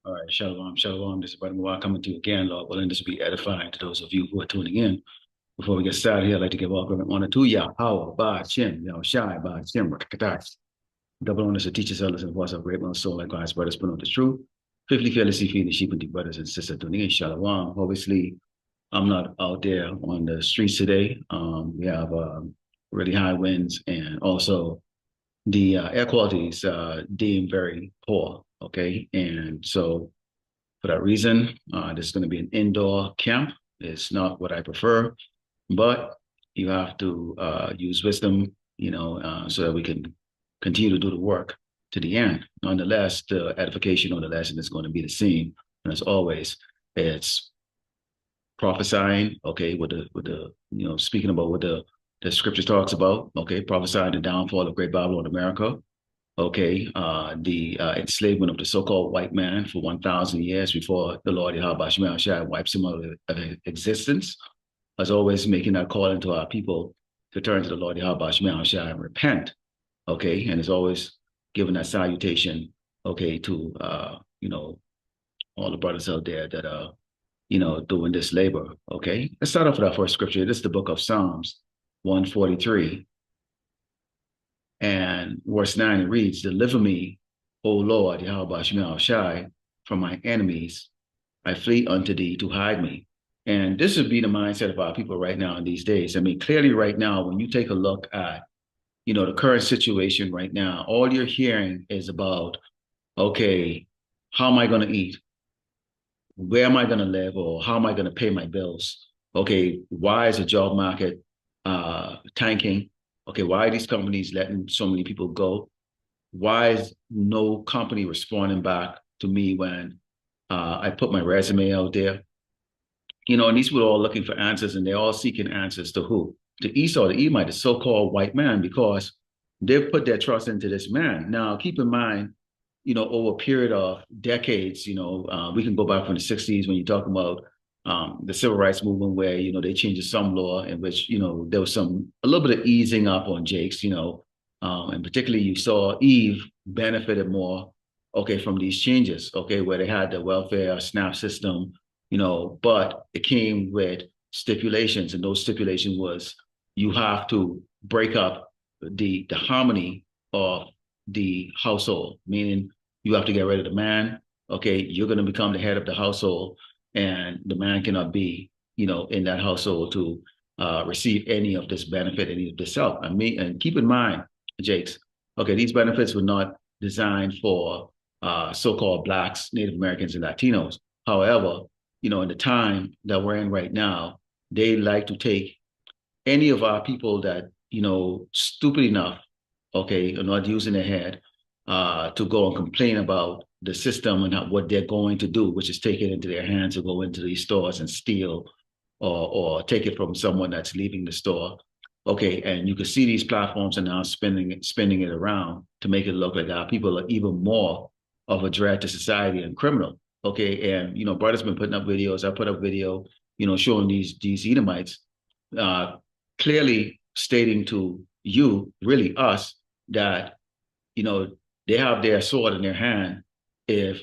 All right, shalom, shalom. This is Brother Mawar coming to you again, Lord willing. This will be edifying to those of you who are tuning in. Before we get started here, I'd like to give all credit and honor to Yah, Power, Ba, Shem, Shai, Ba, Shem, Rakatash. Double honors to teachers, elders, and voice of great one soul, like God's brothers, put on the truth. Fifthly, fearlessly feeding the sheep and the brothers and sisters tuning in, shalom. Obviously, I'm not out there on the streets today. We have really high winds, and also the air quality is deemed very poor. Okay, and so for that reason, this is going to be an indoor camp. It's not what I prefer, but you have to use wisdom, so that we can continue to do the work to the end. Nonetheless, the edification of the lesson is going to be the same. And as always, it's prophesying, okay, with the speaking about what the scripture talks about, okay, prophesying the downfall of great Babylon America, okay, the enslavement of the so-called white man for 1,000 years before the Lord Yahweh Shai wipes him out of existence, as always making that call into our people to turn to the Lord Yahweh Shai and repent, okay, and is always giving that salutation, okay, to all the brothers out there that are doing this labor, okay. Let's start off with our first scripture. This is the book of Psalms 143. And verse 9, it reads, Deliver me, O Lord, Yahweh Shemel Shai, from my enemies. I flee unto thee to hide me. And this would be the mindset of our people right now in these days. I mean, clearly right now, when you take a look at, the current situation right now, all you're hearing is about, okay, how am I going to eat? Where am I going to live? Or how am I going to pay my bills? Okay, why is the job market tanking? Okay, why are these companies letting so many people go? Why is no company responding back to me when I put my resume out there? And these people are all looking for answers, and they're all seeking answers to who? To Esau, the Edomite, the so-called white man, because they've put their trust into this man. Now, keep in mind, over a period of decades, we can go back from the 60s when you're talking about the civil rights movement where, they changed some law in which, there was a little bit of easing up on Jakes, and particularly you saw Eve benefited more, okay, from these changes, okay, where they had the welfare SNAP system, but it came with stipulations, and those stipulations was you have to break up the harmony of the household, meaning you have to get rid of the man. Okay, you're going to become the head of the household, and the man cannot be, in that household to receive any of this benefit, any of this help. And keep in mind, Jakes, okay, these benefits were not designed for so-called Blacks, Native Americans, and Latinos. However, in the time that we're in right now, they like to take any of our people that, stupid enough, okay, are not using their head to go and complain about the system and what they're going to do, which is take it into their hands to go into these stores and steal or take it from someone that's leaving the store. Okay, and you can see these platforms are now spinning it around to make it look like our people are even more of a threat to society and criminal. Okay, and brother's been putting up videos. I put up video, showing these Edomites clearly stating to you, really us, that they have their sword in their hand if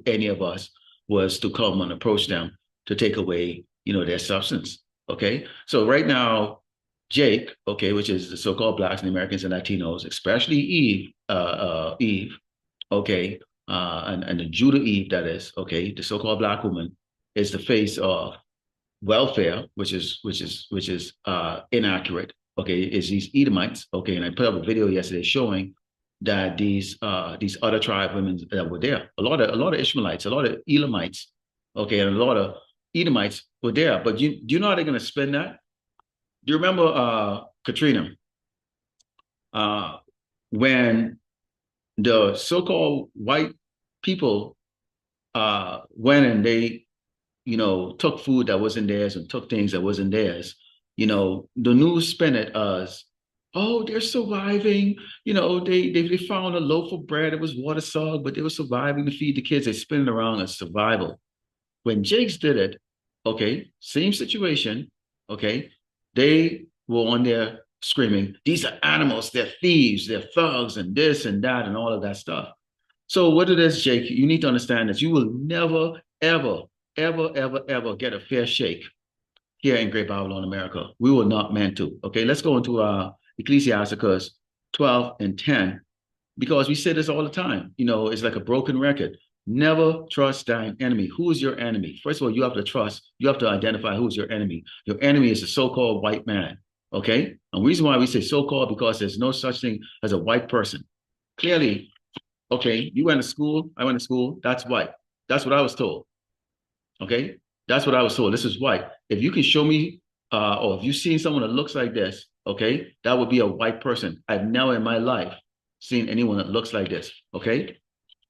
any of us was to come and approach them to take away, their substance. Okay, so right now, Jake, okay, which is the so-called Blacks and Americans and Latinos, especially Eve, okay, and the Judah Eve, that is, okay, the so-called Black woman is the face of welfare, which is inaccurate. Okay, is these Edomites? Okay, and I put up a video yesterday showing that these other tribe women that were there, a lot of Ishmaelites, a lot of Elamites, okay, and a lot of Edomites were there. But do you know how they're going to spend that? Do you remember Katrina? Uh, when the so-called white people went and they took food that wasn't theirs and took things that wasn't theirs, the news spin it as, oh, they're surviving. They found a loaf of bread. It was waterlogged, but they were surviving to feed the kids. They spin it around as survival. When Jakes did it, okay, same situation, okay, they were on there screaming, these are animals, they're thieves, they're thugs, and this and that, and all of that stuff. So what it is, Jake, you need to understand that you will never, ever, ever, ever, ever get a fair shake here in Great Babylon, America. We were not meant to. Okay, let's go into Ecclesiasticus 12 and 10, because we say this all the time. You know, it's like a broken record. Never trust thine enemy. Who is your enemy? First of all, you have to trust, you have to identify who's your enemy. Your enemy is a so-called white man. Okay? And the reason why we say so-called, because there's no such thing as a white person. Clearly, okay, you went to school, I went to school, that's white. That's what I was told. Okay? That's what I was told. This is white. If you can show me, or if you've seen someone that looks like this, okay, that would be a white person. I've never in my life seen anyone that looks like this. Okay?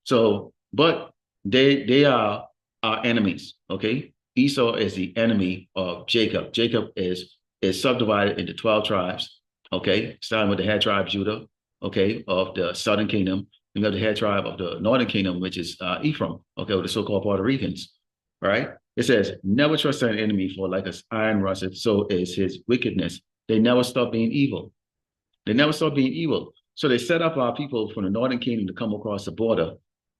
So, but they are our enemies. Okay? Esau is the enemy of Jacob. Jacob is subdivided into 12 tribes. Okay, starting with the head tribe Judah, okay, of the southern kingdom. You have the head tribe of the northern kingdom, which is Ephraim, okay, with the so-called Puerto Ricans. Right? It says, never trust an enemy, for like as iron rusteth, so is his wickedness. They never stop being evil. They never stop being evil. So they set up our people from the northern kingdom to come across the border.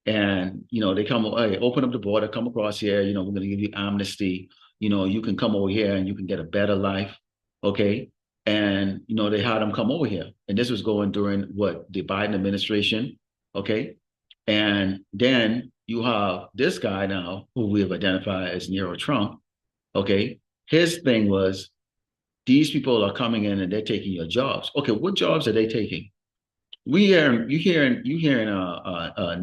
And, you know, they come, hey, open up the border, come across here, you know, we're going to give you amnesty. You know, you can come over here and you can get a better life. Okay. And, you know, they had them come over here. And this was going during what? The Biden administration. Okay. And then you have this guy now, who we have identified as Nero Trump. Okay. His thing was, these people are coming in and they're taking your jobs. Okay, what jobs are they taking? You hearing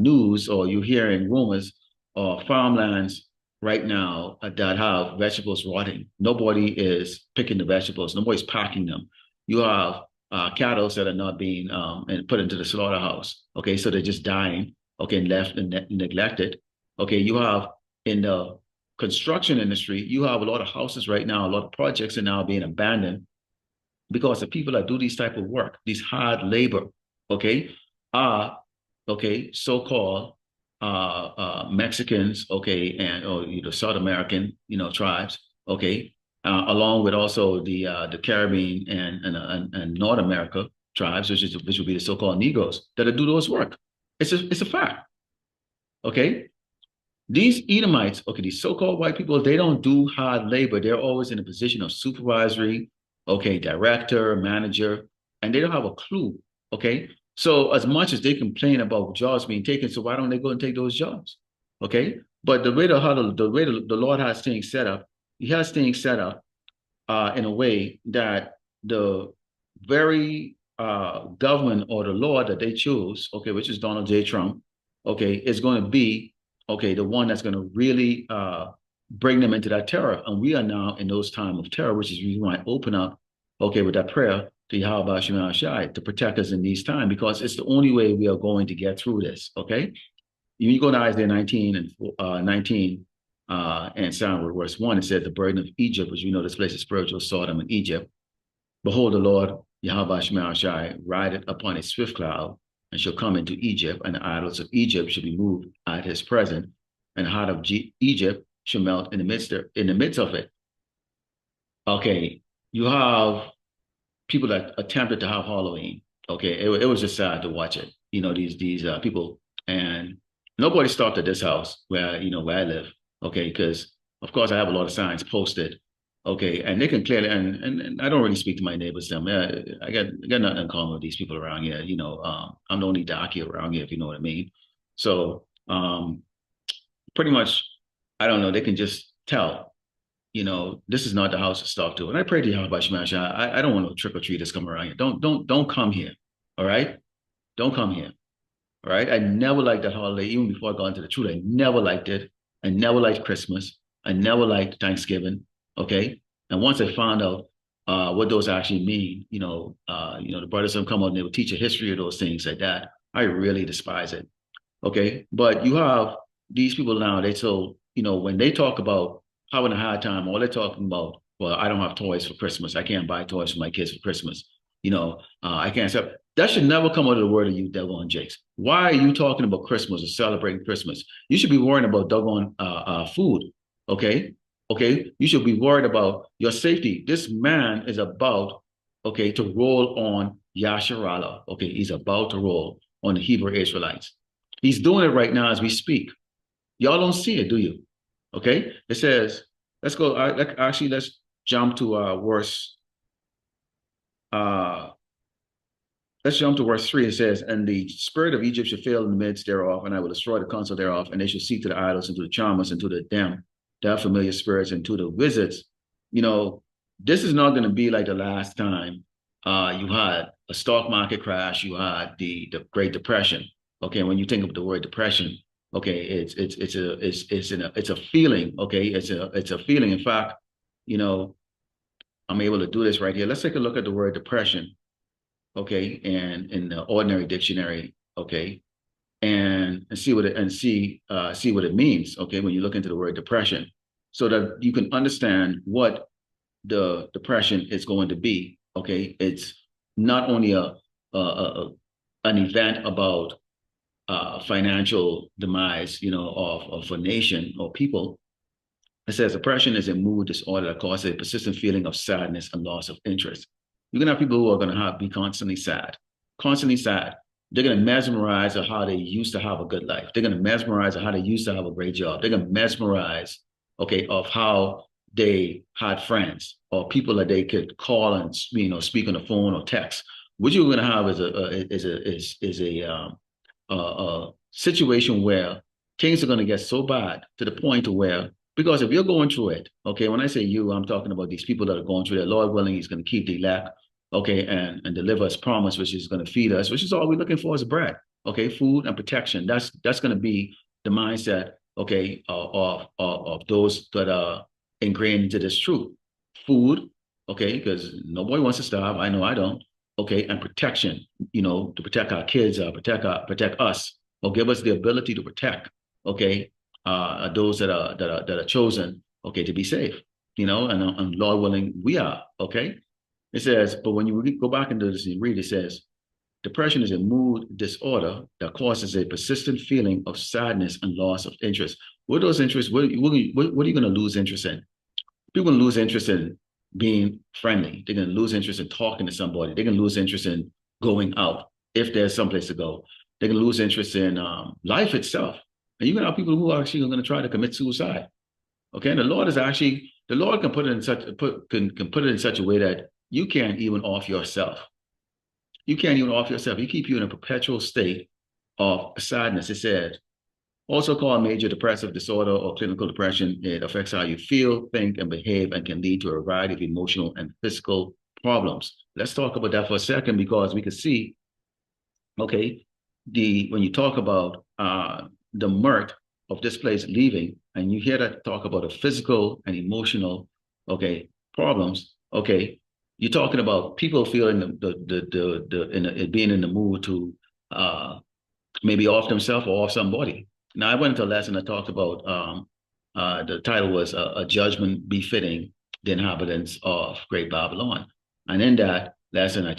news, or you hearing rumors of farmlands right now that have vegetables rotting. Nobody is picking the vegetables. Nobody's packing them. You have cattle that are not being and put into the slaughterhouse. Okay, so they're just dying. Okay, and left and neglected. Okay, you have in the construction industry, you have a lot of houses right now. A lot of projects are now being abandoned because the people that do these type of work, these hard labor, okay, are okay, so-called Mexicans, okay, and or South American, tribes, okay, along with also the Caribbean and North America tribes, which would be the so-called Negroes that do those work. It's a fact, okay. These Edomites, okay, these so-called white people, they don't do hard labor. They're always in a position of supervisory, okay, director, manager, and they don't have a clue, okay? So as much as they complain about jobs being taken, so why don't they go and take those jobs, okay? But the Lord has things set up, He has things set up in a way that the very government or the law that they choose, okay, which is Donald J. Trump, okay, is going to be, okay, the one that's going to really bring them into that terror. And we are now in those times of terror, which is we might open up, okay, with that prayer to Yahweh Shema Shai to protect us in these times, because it's the only way we are going to get through this, okay? You go to Isaiah 19 and Psalm verse 1, it says the burden of Egypt, which we know this place is spiritual Sodom in Egypt. Behold, the Lord Yahweh Shema Shai rideth upon a swift cloud, and shall come into Egypt, and the idols of Egypt shall be moved at his presence, and the heart of Egypt shall melt in the midst of it. Okay, you have people that attempted to have Halloween. Okay, it was just sad to watch it. These people, and nobody stopped at this house where I live. Okay, because of course I have a lot of signs posted. Okay, and they can clearly, and I don't really speak to my neighbors. Them, I got nothing in common with these people around here. I'm the only darky around here, if you know what I mean. So, pretty much, I don't know. They can just tell, this is not the house to talk to. And I pray to Yahweh Shemash. I don't want no trick or treaters come around here. Don't come here. All right, don't come here. All right. I never liked that holiday, even before I got into the truth. I never liked it. I never liked Christmas. I never liked Thanksgiving. Okay. And once I found out what those actually mean, the brothers will come out and they will teach a history of those things like that. I really despise it. Okay. But you have these people now, when they talk about having a hard time, all they're talking about, well, I don't have toys for Christmas. I can't buy toys for my kids for Christmas. I can't sell. That should never come out of the word of you, doggone Jakes. Why are you talking about Christmas or celebrating Christmas? You should be worrying about doggone food, okay? Okay, you should be worried about your safety. This man is about, okay, to roll on Yasharallah. Okay, he's about to roll on the Hebrew Israelites. He's doing it right now as we speak. Y'all don't see it, do you? Okay. It says, let's go. Actually, let's jump to verse. Uh, let's jump to verse 3. It says, "And the spirit of Egypt shall fail in the midst thereof, and I will destroy the counsel thereof, and they shall seek to the idols and to the charmers and to the them, their familiar spirits and to the wizards." You know, this is not going to be like the last time you had a stock market crash, you had the Great Depression. Okay, when you think of the word depression, okay, it's a feeling. Okay, it's a feeling. In fact, you know, I'm able to do this right here. Let's take a look at the word depression, okay, and in the ordinary dictionary, okay, and see what it means, okay, when you look into the word depression, so that you can understand what the depression is going to be. Okay, it's not only a an event about financial demise, of a nation or people. It says depression is a mood disorder that causes a persistent feeling of sadness and loss of interest. You're gonna have people who are gonna be constantly sad, constantly sad. They're gonna mesmerize of how they used to have a good life. They're gonna mesmerize of how they used to have a great job. They're gonna mesmerize, okay, of how they had friends or people that they could call and speak on the phone or text. What you're gonna have is a situation where things are gonna get so bad to the point to where, because if you're going through it, okay, when I say you, I'm talking about these people that are going through it. Lord willing, He's going to keep the elect, okay, and deliver His promise, which is going to feed us, which is all we're looking for is bread, okay, food and protection. That's going to be the mindset, okay, of those that are ingrained into this truth. Food, okay, because nobody wants to starve. I know I don't. Okay, and protection, to protect our kids, protect us, or give us the ability to protect, okay, those that are chosen, okay, to be safe, and Lord willing, we are, okay. It says, but when you go back into this and read, it says, depression is a mood disorder that causes a persistent feeling of sadness and loss of interest. What are those interests? What are you going to lose interest in? People are going to lose interest in being friendly. They're going to lose interest in talking to somebody. They're going to lose interest in going out if there's someplace to go. They're going to lose interest in life itself. And you're going to have people who are actually going to try to commit suicide. Okay, and the Lord can put it in can put it in such a way that you can't even off yourself. You can't even off yourself. He keep you in a perpetual state of sadness. It said, also called major depressive disorder or clinical depression. It affects how you feel, think, and behave, and can lead to a variety of emotional and physical problems. Let's talk about that for a second, because we can see, okay, when you talk about the mirth of this place leaving, and you hear that talk about the physical and emotional, okay, problems, okay, you're talking about people feeling being in the mood to maybe off themselves or off somebody. Now, I went into a lesson that talked about the title was a judgment befitting the inhabitants of Great Babylon, and in that lesson, I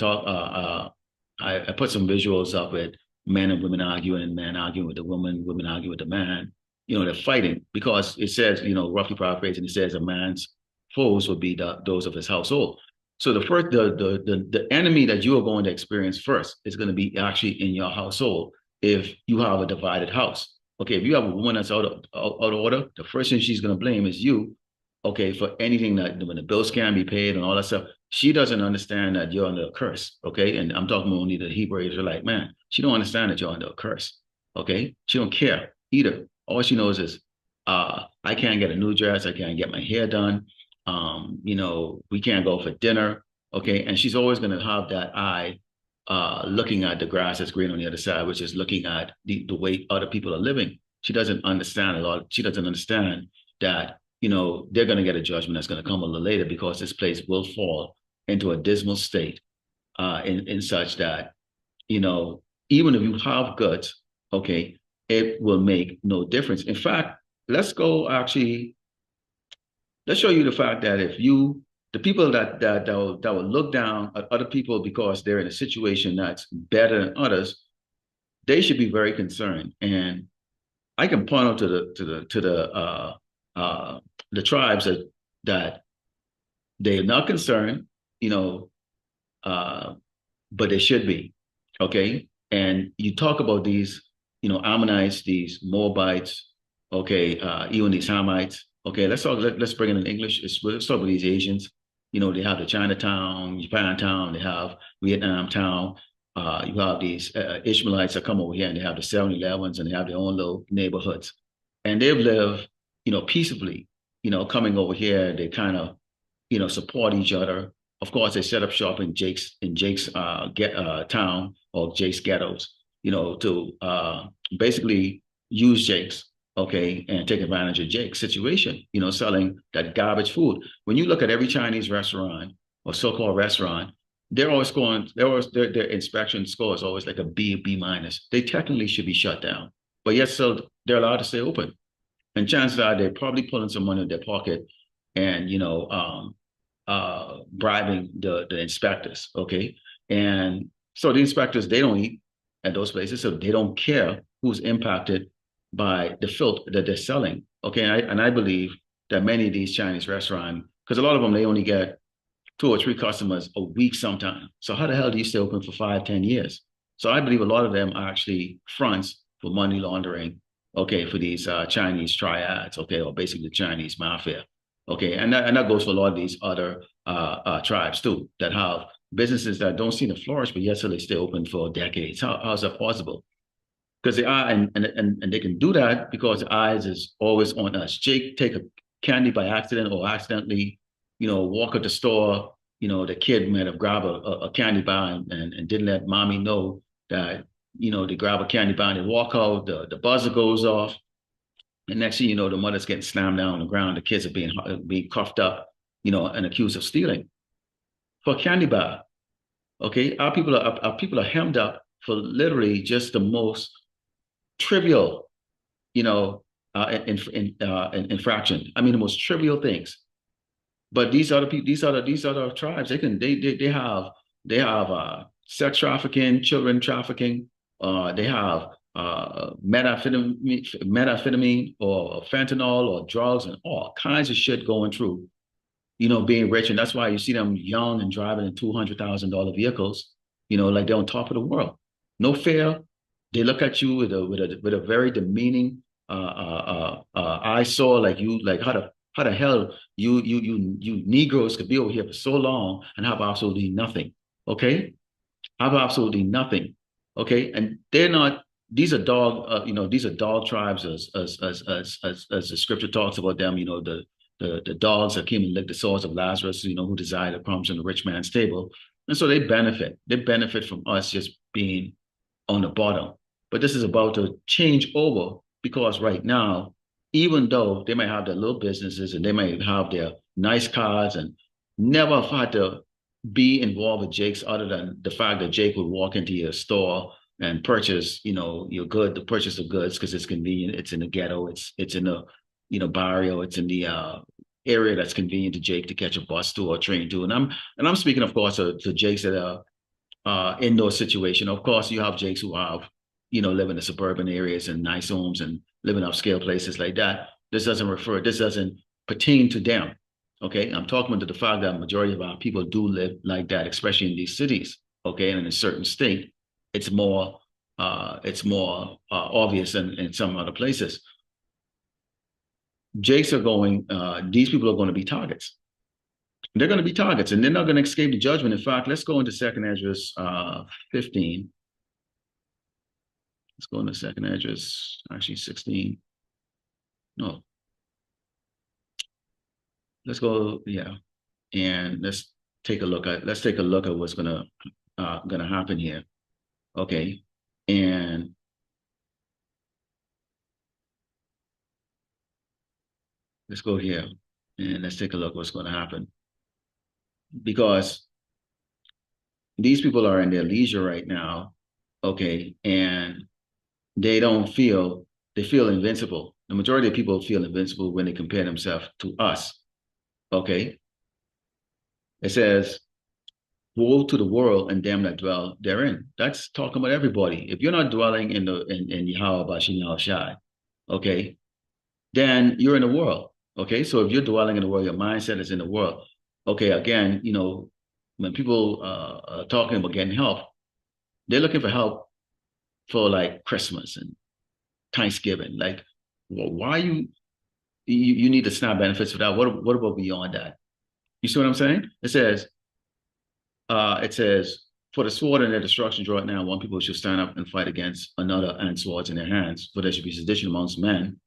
put some visuals up with men and women arguing, men arguing with the woman, women arguing with the man. They're fighting because it says, roughly paraphrasing, it says a man's foes would be those of his household. So the enemy that you are going to experience first is going to be actually in your household if you have a divided house. Okay, if you have a woman that's out of order, the first thing she's going to blame is you, okay, for anything that when the bills can't be paid and all that stuff. She doesn't understand that you're under a curse, okay? And I'm talking only the Hebrew Israelite man. She don't understand that you're under a curse, okay? She don't care either. All she knows is, I can't get a new dress. I can't get my hair done. We can't go for dinner, okay? And she's always going to have that eye looking at the grass that's green on the other side, which is looking at the way other people are living. She doesn't understand a lot. She doesn't understand that, they're going to get a judgment that's going to come a little later, because this place will fall into a dismal state in such that, even if you have goods, okay, it will make no difference. In fact, let's show you the fact that the people that will look down at other people because they're in a situation that's better than others, they should be very concerned. And I can point out the tribes that they are not concerned, you know, but they should be. Okay. And you talk about these, Ammonites, these Moabites, okay, even these Hamites. Okay, let's bring it in English. Let's talk about these Asians. They have the Chinatown, Japantown, they have Vietnam Town. You have these Ishmaelites that come over here and they have the 7-Elevens and they have their own little neighborhoods. And they've lived, peaceably, coming over here. They kind of, support each other. Of course, they set up shop in Jake's town or Jake's ghettos, to basically use Jake's, okay, and take advantage of Jake's situation, selling that garbage food. When you look at every Chinese restaurant or so-called restaurant, their inspection score is always like a B minus. They technically should be shut down, but yet still they're allowed to stay open. And chances are they're probably pulling some money in their pocket and bribing the inspectors. Okay, and so the inspectors, they don't eat at those places, so they don't care who's impacted by the filth that they're selling. Okay, and I believe that many of these Chinese restaurants, because a lot of them, they only get 2 or 3 customers a week sometimes. So how the hell do you stay open for 5, 10 years? So I believe a lot of them are actually fronts for money laundering. Okay, for these Chinese triads. Okay, or basically the Chinese mafia. Okay, and that goes for a lot of these other tribes too that have businesses that don't seem to flourish, but yet so they stay open for decades. How is that possible? Because they are, and they can do that because the eyes is always on us. Jake take a candy by accident or accidentally, walk at the store. The kid might have grabbed a candy bar and didn't let mommy know that, they grab a candy bar and they walk out, the buzzer goes off. And next thing you know, the mother's getting slammed down on the ground. The kids are being cuffed up, and accused of stealing for a candy bar. Okay, our people are hemmed up for literally just the most trivial, infraction. I mean, the most trivial things. But these other people, these other tribes, they have sex trafficking, children trafficking. They have methamphetamine or fentanyl or drugs and all kinds of shit going through. Being rich, and that's why you see them young and driving in $200,000 vehicles. Like they're on top of the world. No fear. They look at you with a very demeaning eyesore, like how the hell you Negroes could be over here for so long and have absolutely nothing. Okay, have absolutely nothing. Okay, and they're not. These are dog tribes, as the scripture talks about them. The dogs that came and licked the sores of Lazarus. Who desired the crumbs on the rich man's table, and so they benefit. They benefit from us just being on the bottom. But this is about to change over because right now, even though they might have their little businesses and they might have their nice cars and never had to be involved with Jake's other than the fact that Jake would walk into your store and purchase, the purchase of goods because it's convenient. It's in the ghetto. It's in the, barrio. It's in the area that's convenient to Jake to catch a bus to or train to. And I'm speaking, of course, to Jakes that are in those situations. Of course, you have Jakes who have, live in the suburban areas and nice homes and live in upscale places like that. This doesn't pertain to them. Okay, I'm talking about the fact that majority of our people do live like that, especially in these cities. Okay, and in a certain state, it's more obvious than in some other places. Jakes are going. These people are going to be targets. They're going to be targets, and they're not going to escape the judgment. In fact, let's go into 2nd Esdras 15. Let's go into 2nd Esdras, actually 16. No. Let's go, yeah. And let's take a look at what's gonna happen here. Okay. And let's go here and let's take a look what's gonna happen. Because these people are in their leisure right now, okay, and they feel invincible. The majority of people feel invincible when they compare themselves to us. Okay. It says, woe to the world and them that dwell therein. That's talking about everybody. If you're not dwelling in Yahweh Bashim Yahushai, okay, then you're in the world. Okay. So if you're dwelling in the world, your mindset is in the world. Okay, again, when people are talking about getting help, they're looking for help for like Christmas and Thanksgiving. Like, well, why you need the SNAP benefits for that? What about beyond that? You see what I'm saying? It says, for the sword and their destruction draw it now, one people should stand up and fight against another and swords in their hands, for there should be sedition amongst men,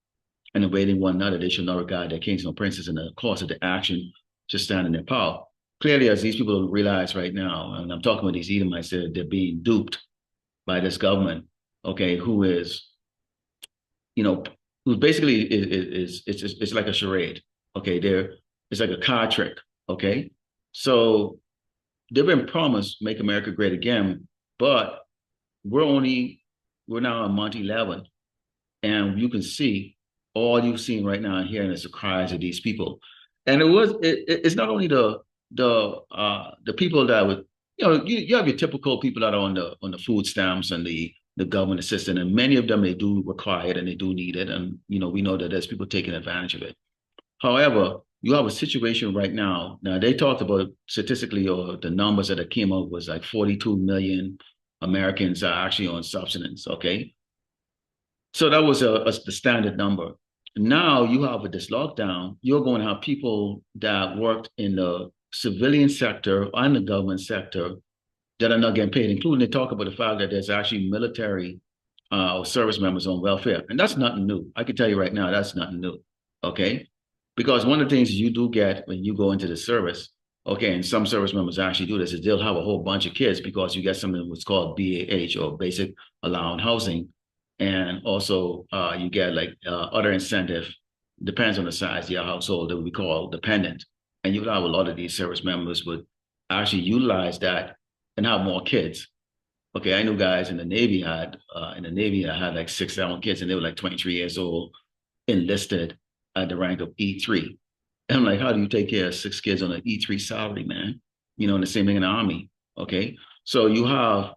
and awaiting one another, they shall not regard their kings nor princes, and the course of the action should stand in their power. Clearly, as these people realize right now, and I'm talking about these Edomites, they're being duped by this government, okay, who is, you know, who basically it's like a charade, okay? It's like a card trick, okay? So they've been promised make America great again, but we're now on month 11, and you can see all you've seen right now and hearing is the cries of these people. And it's not only the people that would, you have your typical people that are on the food stamps and the government assistance, and many of them they do require it and they do need it, and we know that there's people taking advantage of it. However, you have a situation right now. Now they talked about statistically, or the numbers that came up was like 42 million Americans are actually on subsistence. Okay, so that was the standard number. Now you have with this lockdown, you're going to have people that worked in the civilian sector and the government sector that are not getting paid, including they talk about the fact that there's actually military or service members on welfare. And that's nothing new. I can tell you right now, that's nothing new. Okay. Because one of the things you do get when you go into the service, okay, and some service members actually do this, is they'll have a whole bunch of kids because you get something what's called BAH, or basic allowance housing. And also you get like other incentive, depends on the size of your household, that would be called dependent. And you have a lot of these service members would actually utilize that and have more kids. Okay, I knew guys in the Navy I had like 6, 7 kids, and they were like 23 years old, enlisted at the rank of E3. And I'm like, how do you take care of 6 kids on an E3 salary, man? And the same thing in the Army. Okay, so you have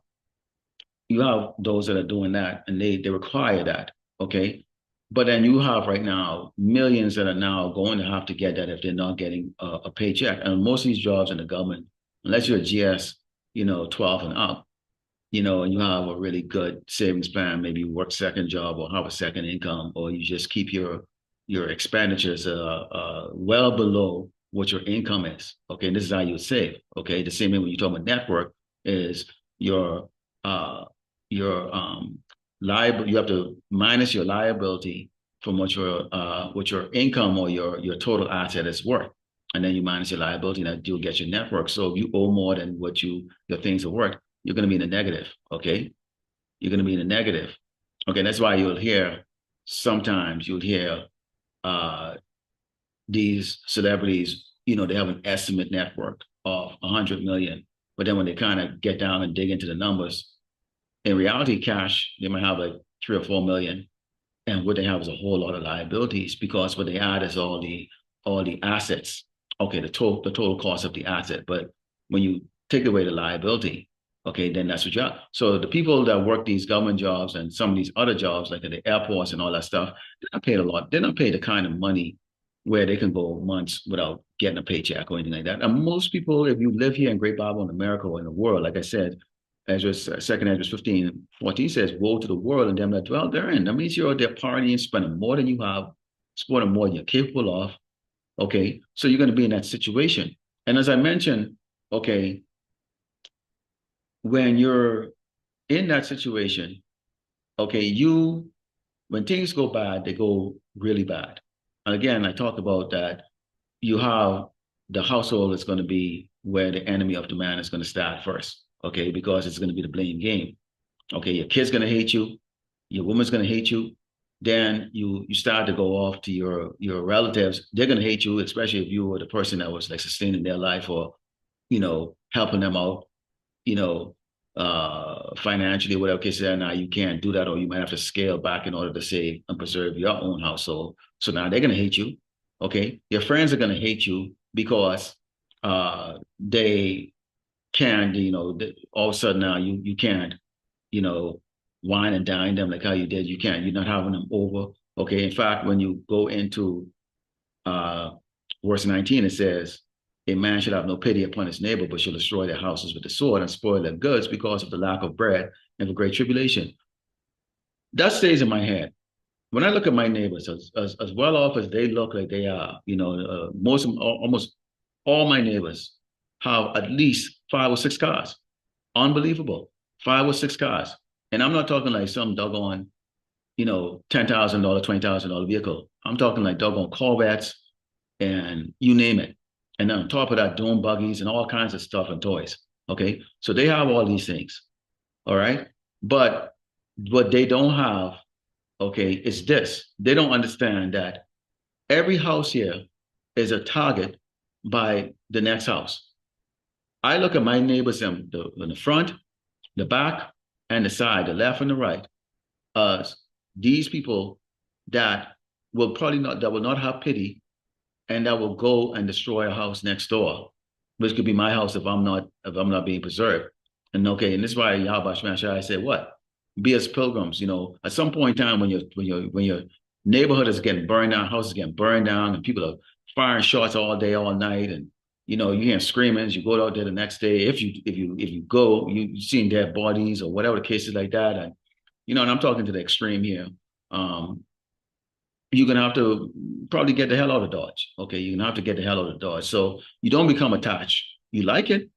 those that are doing that, and they require that. Okay, but then you have right now millions that are now going to have to get that if they're not getting a paycheck. And most of these jobs in the government, unless you're a GS, 12 and up, and you have a really good savings plan, maybe you work second job or have a second income, or you just keep your expenditures well below what your income is. Okay, and this is how you save. Okay, the same way when you talk about network is uh liable. You have to minus your liability from what your income or your total asset is worth, and then you minus your liability, and that you'll get your network. So if you owe more than what your things are worth, you're going to be in the negative. Okay, you're going to be in the negative. Okay, that's why sometimes you'll hear these celebrities, they have an estimate network of 100 million, but then when they kind of get down and dig into the numbers, in reality, cash, they might have like 3 or 4 million, and what they have is a whole lot of liabilities, because what they add is all the assets. Okay, the total cost of the asset, but when you take away the liability, okay, then that's what you have. So the people that work these government jobs and some of these other jobs, like at the airports and all that stuff, they're not paid a lot. They're not paid the kind of money where they can go months without getting a paycheck or anything like that. And most people, if you live here in Great Bible in America or in the world, like I said, second Ezra 15:14 says, woe to the world and them that dwell therein. That means you're out there partying, spending more than you have, spending more than you're capable of. Okay, so you're going to be in that situation. And as I mentioned, okay, when you're in that situation, okay, when things go bad, they go really bad. And again, I talked about that you have the household is going to be where the enemy of the man is going to start first, okay, because it's going to be the blame game. Okay, your kid's going to hate you, your woman's going to hate you, then you start to go off to your relatives. They're going to hate you, especially if you were the person that was like sustaining their life or, helping them out, financially, whatever case is, now you can't do that, or you might have to scale back in order to save and preserve your own household. So now they're going to hate you. Okay, your friends are going to hate you because they can't, all of a sudden now you can't, wine and dine them like how you did. You can't. You're not having them over. Okay. In fact, when you go into verse 19, it says, a man should have no pity upon his neighbor, but shall destroy their houses with the sword and spoil their goods because of the lack of bread and for great tribulation. That stays in my head. when I look at my neighbors, as well off as they look like they are, most of almost all my neighbors have at least 5 or 6 cars. Unbelievable. 5 or 6 cars. And I'm not talking like some doggone, $10,000, $20,000 vehicle. I'm talking like doggone Corvettes and you name it. And then on top of that, dome buggies and all kinds of stuff and toys. Okay. So they have all these things. All right. But what they don't have, okay, is this. They don't understand that every house here is a target by the next house. I look at my neighbors in the front, the back, and the side, the left and the right. These people that that will not have pity and that will go and destroy a house next door, which could be my house if I'm not being preserved. And okay, and this is why Yahweh Shemashai said what? Be as pilgrims, at some point in time when your neighborhood is getting burned down, houses getting burned down, and people are firing shots all day, all night, and you hear screamings, you go out there the next day. If you go, you seeing dead bodies or whatever the case is like that. And I'm talking to the extreme here. You're gonna have to probably get the hell out of Dodge. Okay, you're gonna have to get the hell out of Dodge. So you don't become attached. You like it,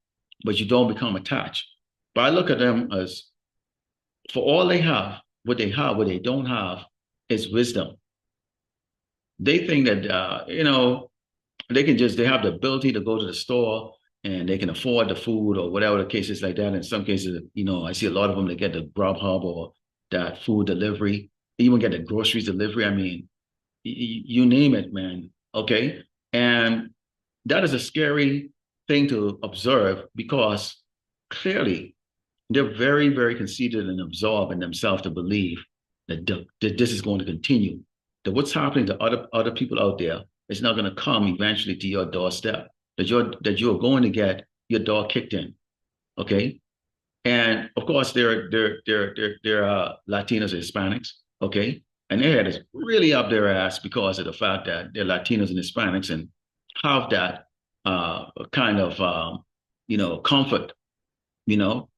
but you don't become attached. But I look at them as for all they have, what they don't have is wisdom. They think that they have the ability to go to the store and they can afford the food or whatever the case is like that. In some cases, I see a lot of them that get the Grubhub or that food delivery, even get the groceries delivery. I mean, you name it, man. Okay. And that is a scary thing to observe because clearly they're very, very conceited and absorbed in themselves to believe that this is going to continue. That what's happening to other people out there is not going to come eventually to your doorstep. That you're going to get your door kicked in. Okay. And of course, there are Latinos and Hispanics. Okay. And their head is really up their ass because of the fact that they're Latinos and Hispanics and have that kind of comfort, you know.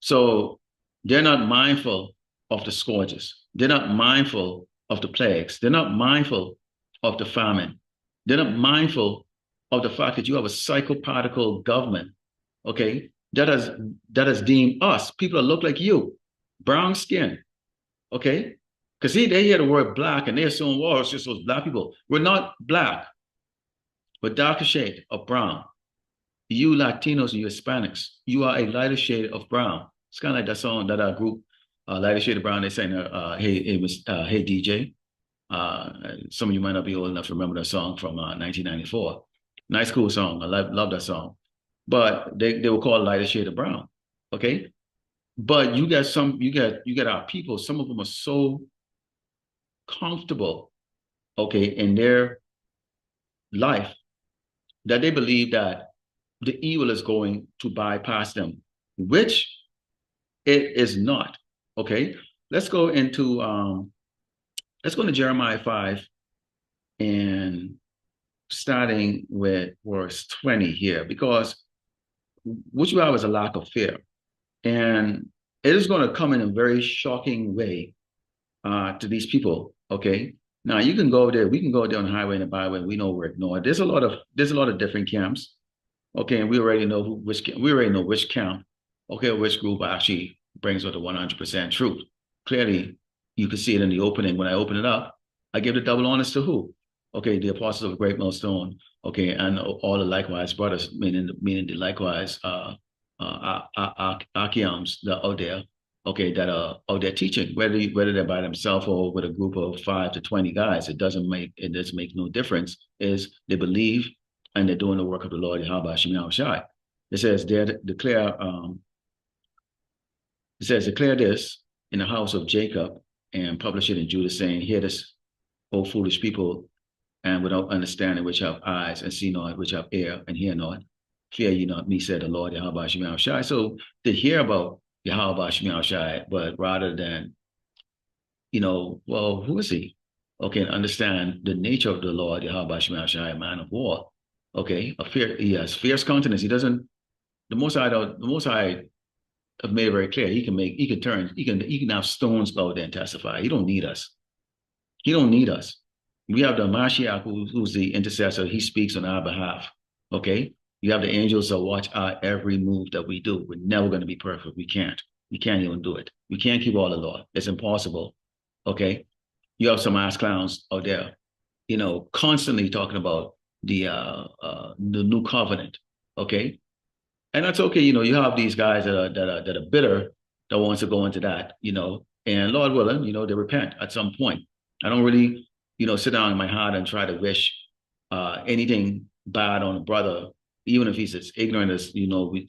So they're not mindful of the scourges. They're not mindful of the plagues. They're not mindful of the famine. They're not mindful of the fact that you have a psychopathical government, okay, that has deemed us, people that look like you, brown skin, okay? Because they hear the word black and they assume, well, it's just those black people. We're not black. We're darker shade of brown. You Latinos and you Hispanics, you are a lighter shade of brown. It's kind of like that song that our group, Lighter Shade of Brown, they sang, Hey DJ. Some of you might not be old enough to remember that song from 1994. Nice, cool song. I love that song. But they were called Lighter Shade of Brown. Okay. But you get our people, some of them are so comfortable, okay, in their life that they believe that the evil is going to bypass them, which it is not. Okay, let's go into Jeremiah 5 and starting with verse 20 here, because what you have is a lack of fear. And it is going to come in a very shocking way to these people. Okay. Now you can go there, we can go there on the highway and the byway, we know we're ignored. There's a lot of different camps. Okay, and we already know which camp, okay, which group actually brings with the 100% truth. Clearly, you can see it in the opening. When I open it up, I give the double honors to who? Okay, the apostles of the great millstone, okay, and all the likewise brothers, meaning the likewise Akiams that are out there, okay, that are out there teaching, whether they're by themselves or with a group of 5 to 20 guys, it doesn't make no difference. Is they believe and they're doing the work of the Lord Yahweh Shem Shai. It says declare this in the house of Jacob and publish it in Judah, saying, hear this, O foolish people, and without understanding, which have eyes and see not, which have ear and hear not. Fear ye not me, said the Lord Yahweh Shem Shai. So to hear about Yahweh Shem Shai, but rather than, well, who is he? Okay, and understand the nature of the Lord Yahweh Shem Shai, man of war. Okay, he has fierce countenance. He doesn't. The Most High have made it very clear. He can have stones go out there and testify. He don't need us. He don't need us. We have the Mashiach who's the intercessor. He speaks on our behalf. Okay. You have the angels that watch our every move that we do. We're never going to be perfect. We can't. We can't even do it. We can't keep all the law. It's impossible. Okay. You have some ass clowns out there, constantly talking about the new covenant. Okay. And that's okay. You have these guys that are bitter that wants to go into that, and Lord willing, they repent at some point. I don't really, sit down in my heart and try to wish anything bad on a brother, even if he's as ignorant as,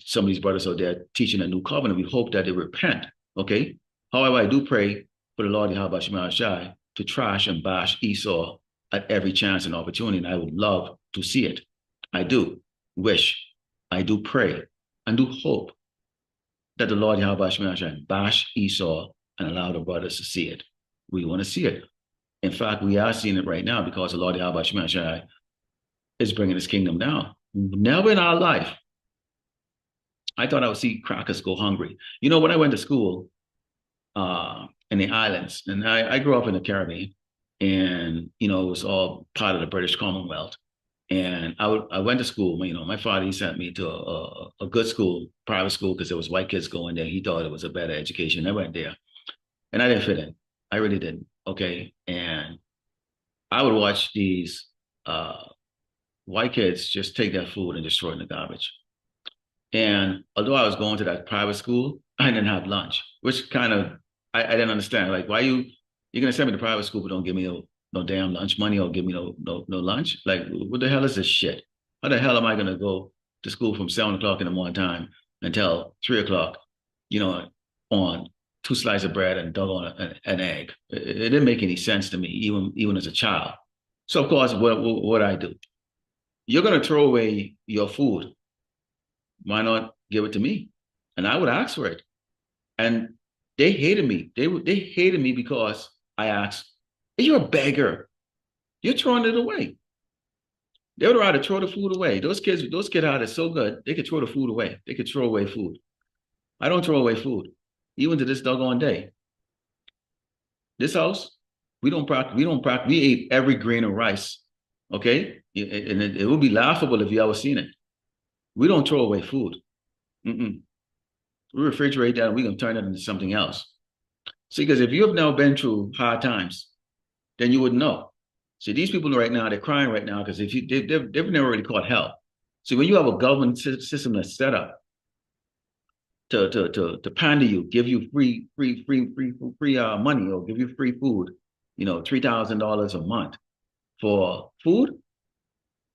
some of these brothers out there teaching a new covenant. We hope that they repent. Okay. However, I do pray for the Lord Yahweh Shema Shai to trash and bash Esau at every chance and opportunity. And I would love to see it. I do wish, I do pray, and do hope that the Lord Yahweh Shema Shai bash Esau and allow the brothers to see it. We want to see it. In fact, we are seeing it right now because the Lord Yahweh Shema Shai is bringing his kingdom down. Never in our life, I thought I would see crackers go hungry. When I went to school in the islands, and I grew up in the Caribbean, and, it was all part of the British Commonwealth. And I went to school. My father, he sent me to a good school, private school, because there was white kids going there. He thought it was a better education. I went there, and I didn't fit in. I really didn't. Okay, and I would watch these white kids just take their food and just throw it in the garbage. And although I was going to that private school, I didn't have lunch, which kind of I didn't understand. Like, why you're gonna send me to private school but don't give me no damn lunch money or give me no lunch? Like, what the hell is this shit? How the hell am I gonna go to school from 7 o'clock in the morning time until 3 o'clock, on 2 slices of bread and dug on an egg? It didn't make any sense to me, even as a child. So of course, what I do? You're gonna throw away your food. Why not give it to me? And I would ask for it. And they hated me. They hated me because I asked, "You're a beggar. You're throwing it away." They would rather throw the food away. Those kids out are so good, they could throw the food away. They could throw away food. I don't throw away food, even to this doggone day. This house, we don't practice. We ate every grain of rice. Okay, and it would be laughable if you ever seen it. We don't throw away food. Mm-mm. We refrigerate that and we're going to turn it into something else. See, because if you have now been through hard times, then you would know. See, these people right now, they're crying right now because they've never really caught hell. See, when you have a government system that's set up to pander you, give you free money or give you free food, $3,000 a month for food,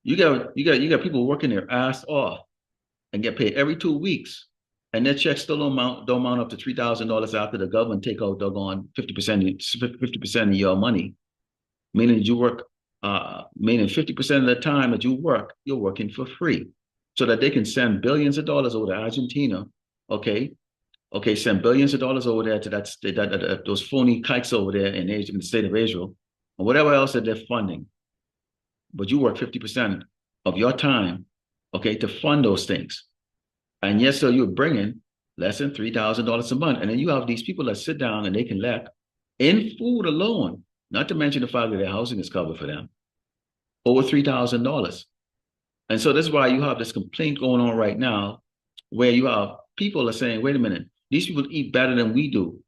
you got people working their ass off and get paid every 2 weeks. And their checks still don't mount up to $3,000 after the government take out doggone 50% of your money, meaning you work, meaning 50% of the time that you work, you're working for free, so that they can send billions of dollars over to Argentina. Okay, send billions of dollars over there to those phony kikes over there in the state of Israel, or whatever else that they're funding. But you work 50% of your time, okay, to fund those things. And yes, so you're bringing less than $3,000 a month. And then you have these people that sit down and they can let in food alone, not to mention the fact that their housing is covered for them, over $3,000. And so that's why you have this complaint going on right now where you have people are saying, wait a minute, these people eat better than we do.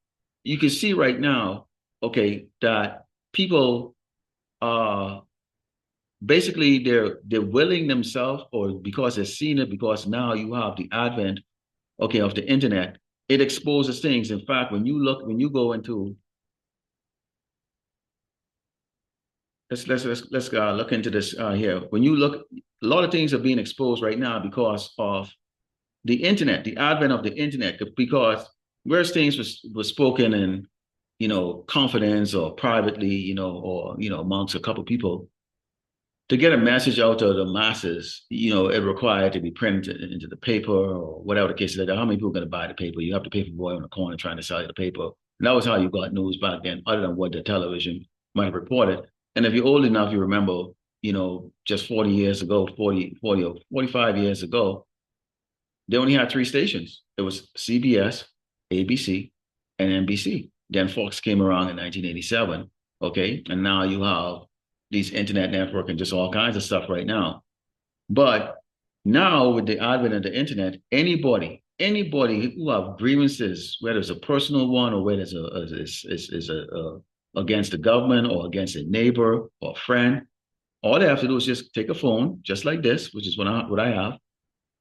You can see right now, okay, that people are basically they're willing themselves, or because they're seeing it, because now you have the advent, okay, of the internet. It exposes things. In fact, when you go into let's look into this here. When you look, a lot of things are being exposed right now because of the internet, the advent of the internet. Because whereas things was spoken in, confidence or privately, or amongst a couple of people, to get a message out to the masses, it required to be printed into the paper or whatever the case is. How many people are going to buy the paper? You have the paper boy on the corner trying to sell you the paper. And that was how you got news back then, other than what the television might have reported. And if you're old enough, you remember, just 40 years ago, 40 or 45 years ago, they only had 3 stations. It was CBS, ABC, and NBC. Then Fox came around in 1987. Okay. And now you have these internet network and just all kinds of stuff right now. But now with the advent of the internet, anybody who have grievances, whether it's a personal one or whether it's against the government or against a neighbor or a friend, all they have to do is just take a phone, just like this, which is what I have,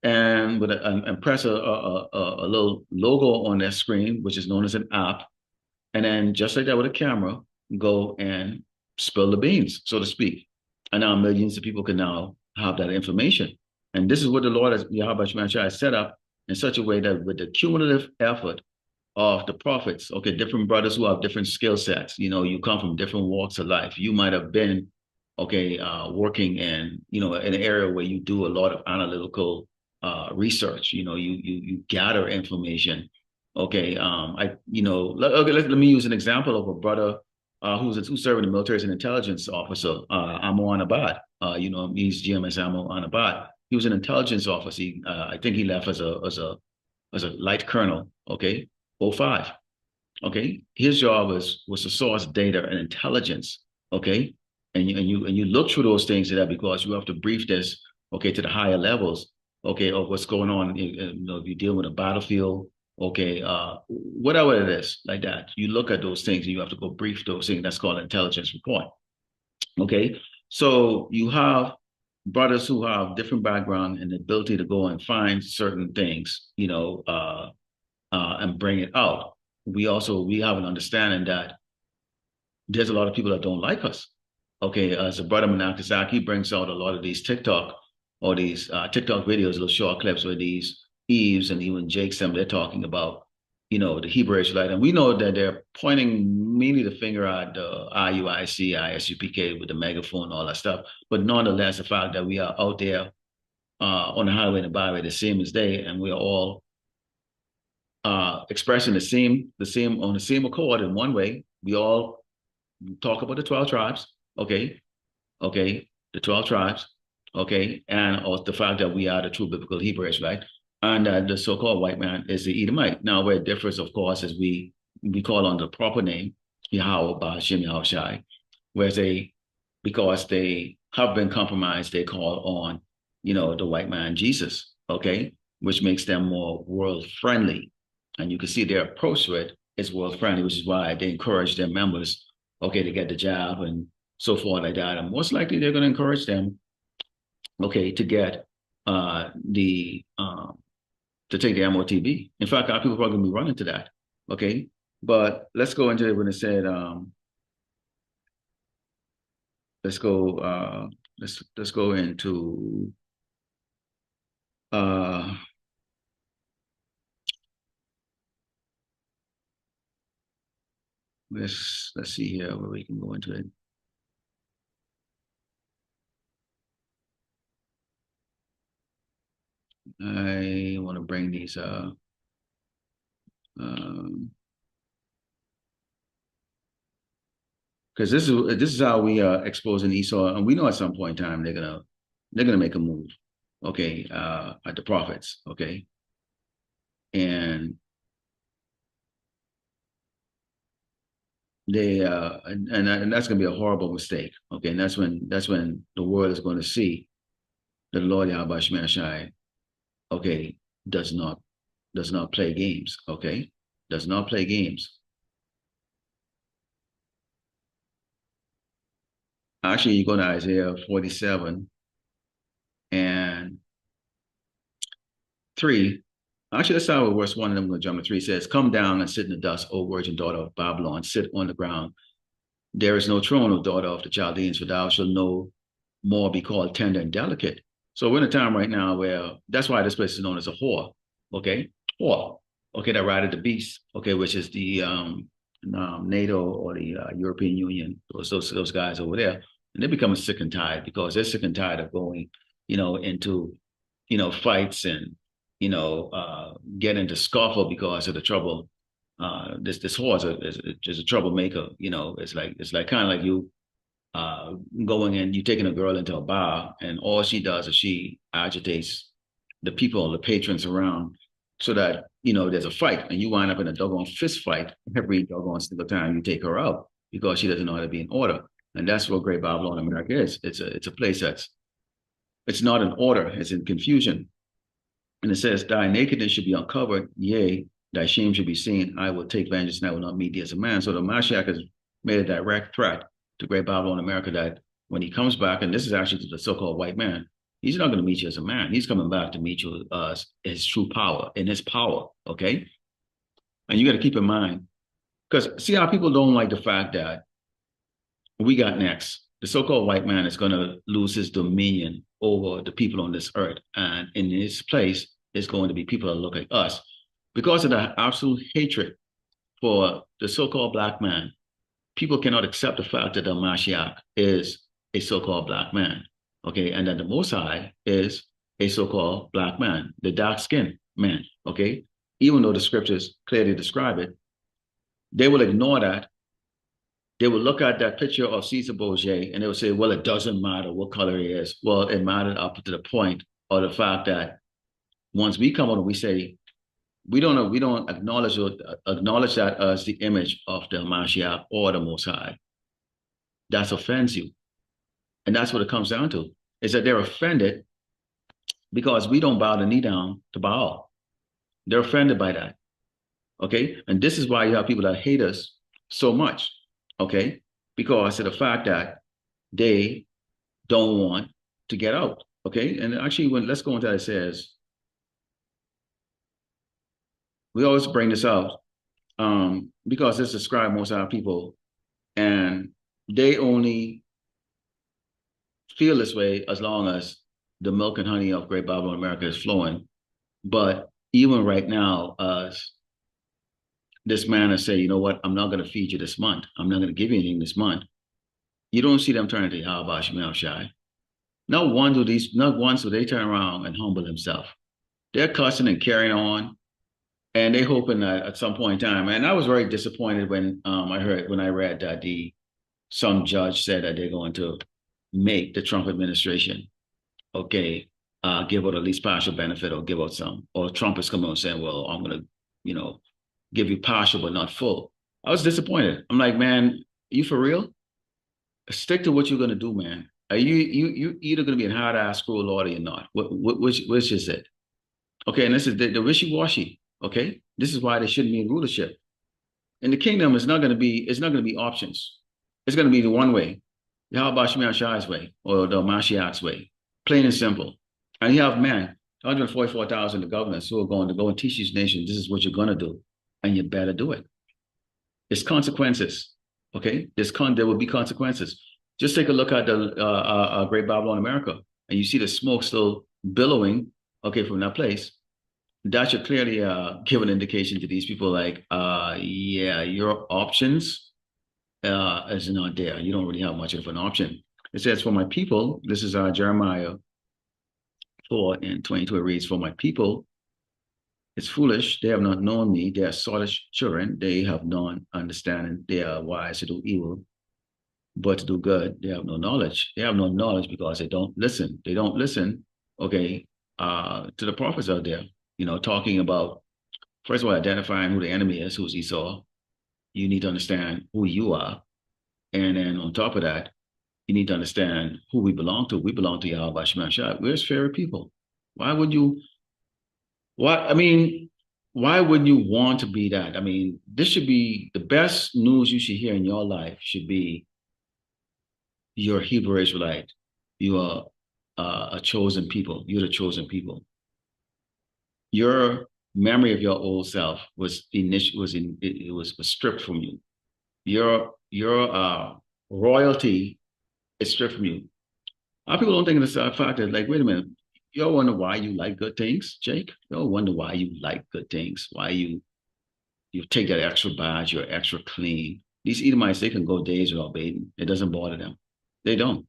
and press a little logo on their screen, which is known as an app, and then just like that with a camera, go and spill the beans, so to speak. And now millions of people can now have that information. And this is what the Lord has, Yahweh Shemashai, has set up in such a way that with the cumulative effort of the prophets, okay, different brothers who have different skill sets. You know, you come from different walks of life. You might have been, okay, working in, in an area where you do a lot of analytical research. You gather information. Okay, let me use an example of a brother who's serving the military as an intelligence officer, Amo Anabad. He's GMS Amo Anabad. He was an intelligence officer. I think he left as a light colonel. Okay, '05. Okay, his job was to source data and intelligence. Okay, and you look through those things that because you have to brief this, okay, to the higher levels, okay, of what's going on. If you deal with a battlefield, okay, whatever it is, like that, you look at those things and you have to go brief those things. That's called intelligence report. Okay, so you have brothers who have different background and the ability to go and find certain things, and bring it out. We have an understanding that there's a lot of people that don't like us. Okay, as a brother Manakazaki brings out a lot of these TikTok or these TikTok videos, little short clips where these Eves and even Jakes them, they're talking about, the Hebrew Israelite. And we know that they're pointing mainly the finger at the IUIC, ISUPK with the megaphone, all that stuff. But nonetheless, the fact that we are out there on the highway and the byway the same as they, and we are all expressing on the same accord in one way. We all talk about the 12 tribes, okay, the 12 tribes, okay, and also the fact that we are the true biblical Hebrews, right? And the so-called white man is the Edomite. Now, where it differs, of course, is we call on the proper name, Yahweh Ba'ashem Yahushai, whereas because they have been compromised, they call on, the white man Jesus, okay, which makes them more world friendly. And you can see their approach to it is world friendly, which is why they encourage their members, okay, to get the job and so forth like that. And most likely they're going to encourage them, okay, to get to take the MOTB. In fact, our people are probably going to be running to that, okay. But let's go into it when it said, let's go into let's see here where we can go into it. I want to bring these because this is how we exposing Esau, and we know at some point in time they're gonna make a move, okay, at the prophets, okay, and they and that's gonna be a horrible mistake, okay, and that's when the world is going to see that the Lord Yahweh Shemashai, okay, does not play games, okay, does not play games. Actually, you go to Isaiah 47 and 3. Actually, let's start with verse 1, and I'm going to jump to 3. It says, "Come down and sit in the dust, O virgin daughter of Babylon, sit on the ground. There is no throne, O daughter of the Chaldeans, for thou shalt no more be called tender and delicate." So we're in a time right now where that's why this place is known as a whore, okay? Whore, okay, that rided the beast, okay, which is the NATO or the European Union, those guys over there. And they're becoming sick and tired because they're sick and tired of going, into, fights and, get into scuffle because of the trouble. This horse is a troublemaker. It's like kind of like you going and you taking a girl into a bar, and all she does is she agitates the people, the patrons around, so that there's a fight, and you wind up in a doggone fist fight every doggone single time you take her out. because she doesn't know how to be in order. And that's what Great Babylon America is. It's a place it's not in order, it's in confusion. And it says, thy nakedness should be uncovered, yea, thy shame should be seen. I will take vengeance and I will not meet thee as a man. So the Mashiach has made a direct threat to Great Babylon America that when he comes back, and this is actually to the so-called white man, he's not going to meet you as a man. He's coming back to meet you as his true power, in his power, okay? And you got to keep in mind, because see how people don't like the fact that we got next. The so-called white man is going to lose his dominion over the people on this earth. And in his place is going to be people that look like us. Because of the absolute hatred for the so-called black man, people cannot accept the fact that the Mashiach is a so-called black man. Okay. And that the Most High is a so-called black man, the dark-skinned man. Okay. Even though the scriptures clearly describe it, they will ignore that. They will look at that picture of Caesar Borgia and they will say, well, it doesn't matter what color he is. Well, it mattered up to the point of the fact that once we come on and we say, we don't acknowledge that as the image of the Mashiach or the Most High. That offends you. And that's what it comes down to, is that they're offended because we don't bow the knee down to Baal. They're offended by that. Okay? And this is why you have people that hate us so much. Okay, because of the fact that they don't want to get out. Okay, and actually, let's go into that. It says, we always bring this up because this describes most of our people, and they only feel this way as long as the milk and honey of Great Babylon America is flowing. But even right now, this man is saying, you know what, I'm not going to feed you this month. I'm not going to give you anything this month. You don't see them turning to Yahweh Shemel Shai. Not once do they turn around and humble themselves. They're cussing and carrying on, and they hoping that at some point in time. And I was very disappointed when I read that some judge said that they're going to make the Trump administration, okay, give out at least partial benefit or give out some. Or Trump is coming out saying, well, I'm going to, give you partial but not full. I was disappointed. I'm like, man, you for real? Stick to what you're gonna do, man. Are you either gonna be a hard ass screw lord or you're not? Which is it? Okay, and this is the wishy-washy. Okay, this is why they shouldn't be in rulership. In the kingdom, it's not gonna be options. It's gonna be the one way. How about Shemel Shai's way or the Mashiach's way? Plain and simple. And you have 144,000 governors who are going to go and teach these nations, this is what you're gonna do. And you better do it. It's consequences, okay? There will be consequences. Just take a look at the Great Babylon America, and you see the smoke still billowing, okay, from that place. That should clearly give an indication to these people, like, yeah, your options is not there. You don't really have much of an option. It says, for my people, this is Jeremiah 4:22. It reads, for my people, it's foolish. They have not known me. They are sottish children. They have none understanding. They are wise to do evil, but to do good, they have no knowledge. They have no knowledge because they don't listen. They don't listen, okay, to the prophets out there, talking about, first of all, identifying who the enemy is, who's Esau. You need to understand who you are. And then on top of that, you need to understand who we belong to. We belong to Yahweh Shema Shai. We're his favorite people. Why wouldn't you want to be that? I mean, this should be the best news you should hear in your life should be you're a Hebrew Israelite. You are a chosen people. You're the chosen people. Your memory of your old self was stripped from you. Your royalty is stripped from you. A lot of people don't think of the fact that, like, wait a minute, you all wonder why you like good things, Jake? You all wonder why you like good things, why you take that extra bath, you're extra clean. These Edomites, they can go days without bathing. It doesn't bother them. They don't.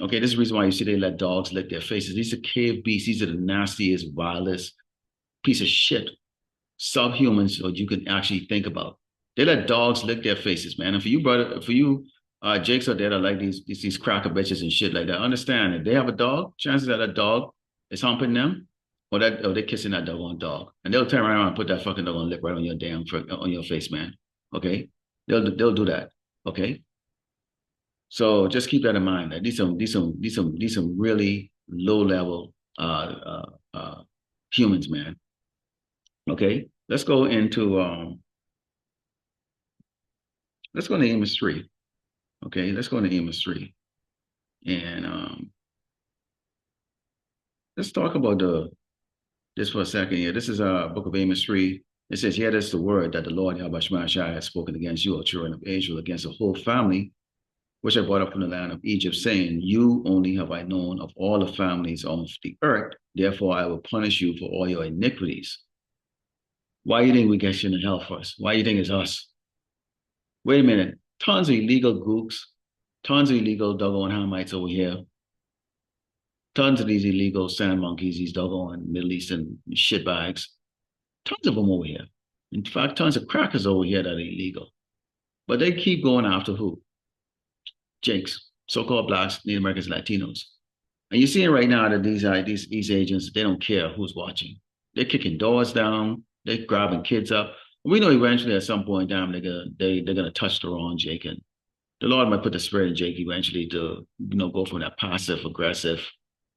Okay, this is the reason why you see they let dogs lick their faces. These are cave beasts. These are the nastiest, wildest piece of shit, subhumans that you can actually think about. They let dogs lick their faces, man. And for you, brother, Jakes out there that like these cracker bitches and shit like that, understand if they have a dog, chances that a dog is humping them, or they're kissing that dog on dog, and they'll turn around and put that fucking dog on lip right on your face, man. Okay, they'll do that. Okay. So just keep that in mind. That these some really low level humans, man. Okay. Let's go into Amos 3. Okay, let's go into Amos 3. And let's talk about the this for a second here. This is a book of Amos 3. It says, "Here is the word that the Lord Yahweh Shai has spoken against you, O children of Israel, against the whole family, which I brought up from the land of Egypt, saying, You only have I known of all the families of the earth. Therefore, I will punish you for all your iniquities." Why do you think we get in hell first? Why do you think it's us? Wait a minute. Tons of illegal gooks, tons of illegal doggone Hamites over here, tons of these illegal sand monkeys, these doggone Middle Eastern shitbags, tons of them over here. In fact, tons of crackers over here that are illegal. But they keep going after who? Jakes, so-called blacks, Native Americans, Latinos. And you're seeing right now that these agents, they don't care who's watching. They're kicking doors down, they're grabbing kids up. We know eventually at some point down they're gonna touch the wrong Jake, and the Lord might put the spirit in Jake eventually to go from that passive aggressive,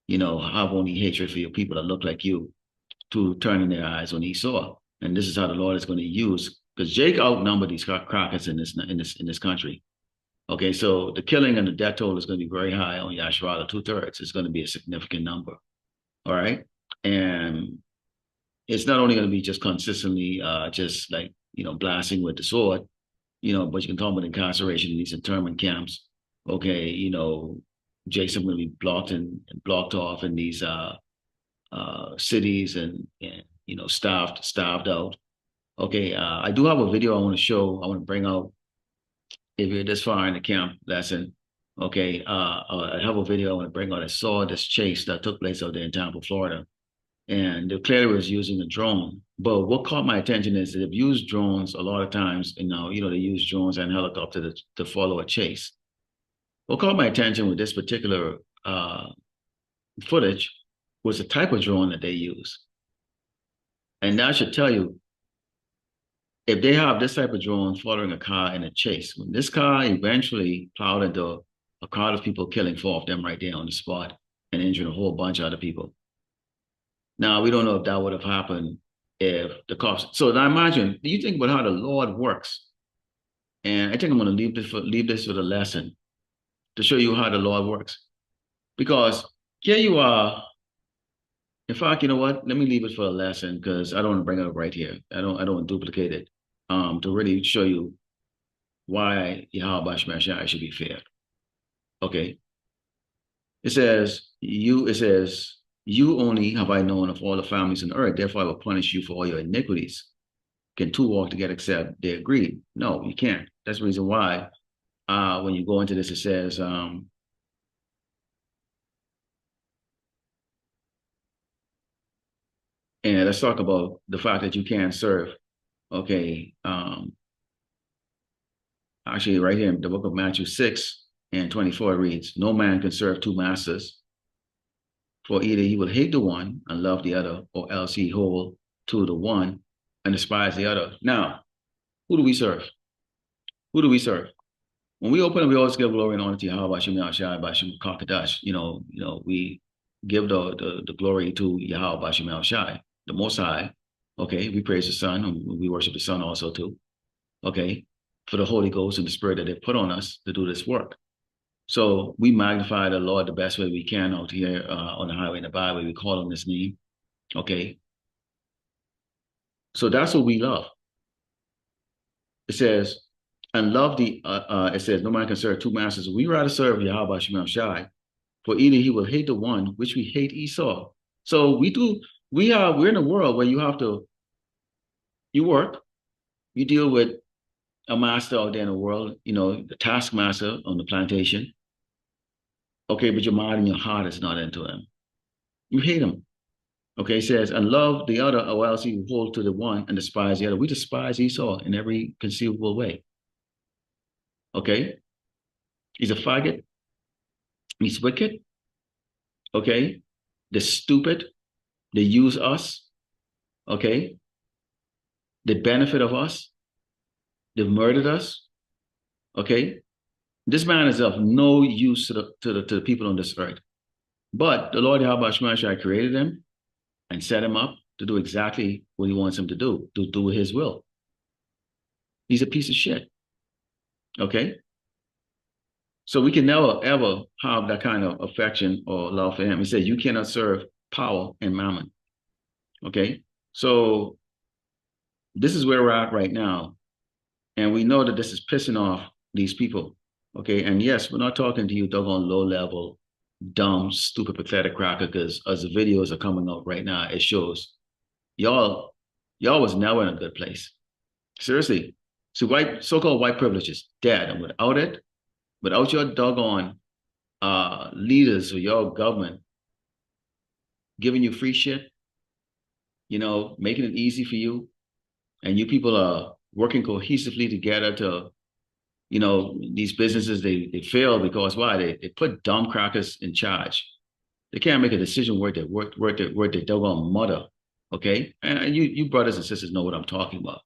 have only hatred for your people that look like you, to turning their eyes on Esau. And this is how the Lord is going to use, because Jake outnumbered these crackers in this country. Okay, so the killing and the death toll is going to be very high on Yasharala, 2/3. It's going to be a significant number. All right. And it's not only going to be just consistently just like, blasting with the sword, but you can talk about incarceration in these internment camps. Okay, Jason will be blocked off in these cities and starved out. Okay, I do have a video I want to show. I want to bring out if you're this far in the camp lesson. Okay, I have a video I want to bring out. I saw this chase that took place out there in Tampa, Florida, and the clearly was using a drone. But what caught my attention is that they've used drones a lot of times, and now they use drones and helicopters to follow a chase. What caught my attention with this particular footage was the type of drone that they use. And that should tell you, if they have this type of drone following a car in a chase, when this car eventually plowed into a crowd of people, killing 4 of them right there on the spot and injuring a whole bunch of other people. Now, we don't know if that would have happened if the cops. So now imagine, do you think about how the Lord works? And I think I'm going to leave this with a lesson to show you how the Lord works. Because here you are. In fact, you know what? Let me leave it for a lesson, because I don't want to bring it up right here. I don't want to duplicate it. To really show you why Yahweh Shemashai should be feared. Okay. It says, you only have I known of all the families on earth, therefore I will punish you for all your iniquities. Can two walk together except they agree? No, you can't. That's the reason why when you go into this, it says, and let's talk about the fact that you can't serve. Okay. Actually, right here in the book of Matthew 6:24 reads, No man can serve 2 masters, for either he will hate the one and love the other, or else he hold to the one and despise the other. Now, who do we serve? Who do we serve? When we open up, we always give glory and honor to Yahweh, Bashim Yahshai, Bashim Kakadash. We give the glory to Yahweh, Bashim Yahshai, the Most High. Okay, we praise the Son, and we worship the Son also too. Okay, for the Holy Ghost and the Spirit that they put on us to do this work. So we magnify the Lord the best way we can out here on the highway and the byway. We call on His name. Okay, so that's what we love. It says, and love it says, no man can serve 2 masters. We rather serve Yahweh Shemel Shai, for either he will hate the one, which we hate Esau. So we're in a world where you work, you deal with a master out there in the world, the taskmaster on the plantation. Okay, but your mind and your heart is not into him. You hate him. Okay, it says, and love the other, or else you hold to the one and despise the other. We despise Esau in every conceivable way. Okay? He's a faggot. He's wicked. Okay? They're stupid. They use us. Okay? They benefit of us. They've murdered us. Okay, this man is of no use to the people on this earth. But the Lord Yahweh Shemashai created him and set him up to do exactly what he wants him to do his will. He's a piece of shit. Okay. So we can never ever have that kind of affection or love for him. He said, you cannot serve power and mammon. Okay. So this is where we're at right now. And we know that this is pissing off these people. Okay. And yes, we're not talking to you, doggone low level, dumb, stupid, pathetic cracker, because as the videos are coming up right now, it shows y'all, y'all was never in a good place. Seriously. So so-called white privilege is dead. And without it, without your doggone leaders or your government giving you free shit, making it easy for you, and you people are working cohesively together to, these businesses, they fail because why? They put dumb crackers in charge. They can't make a decision worth their doggone mother. Okay. And you brothers and sisters know what I'm talking about.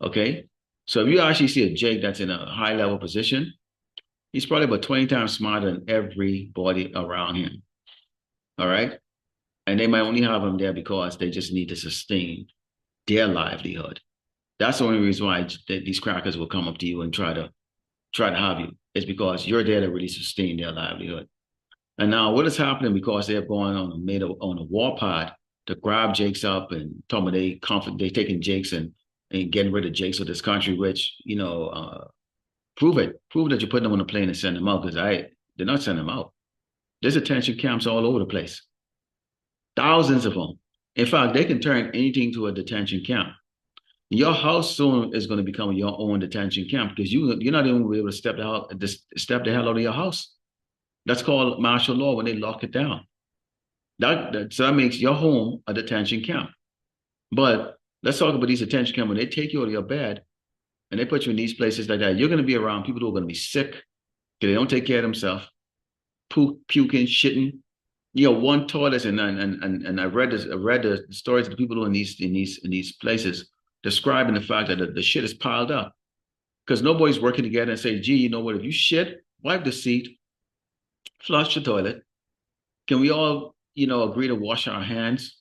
Okay. So if you actually see a Jake that's in a high level position, he's probably about 20 times smarter than everybody around him. All right. And they might only have him there because they just need to sustain their livelihood. That's the only reason why these crackers will come up to you and try to have you. It's because you're there to really sustain their livelihood. And now what is happening because they're going on a warpath to grab Jakes up and talking about they taking Jakes and getting rid of Jakes of this country, which, prove it. Prove that you're putting them on a plane and send them out because they're not sending them out. There's detention camps all over the place. Thousands of them. In fact, they can turn anything to a detention camp. Your house soon is going to become your own detention camp because you're not even going to be able to step the hell out of your house. That's called martial law when they lock it down. So that makes your home a detention camp. But let's talk about these detention camps. When they take you out of your bed and they put you in these places like that, you're going to be around people who are going to be sick because they don't take care of themselves, puking, shitting. One toilet, and I read the stories of the people who are in these places describing the fact that the shit is piled up because nobody's working together and say, gee, you know what? If you shit, wipe the seat, flush the toilet. Can we all, agree to wash our hands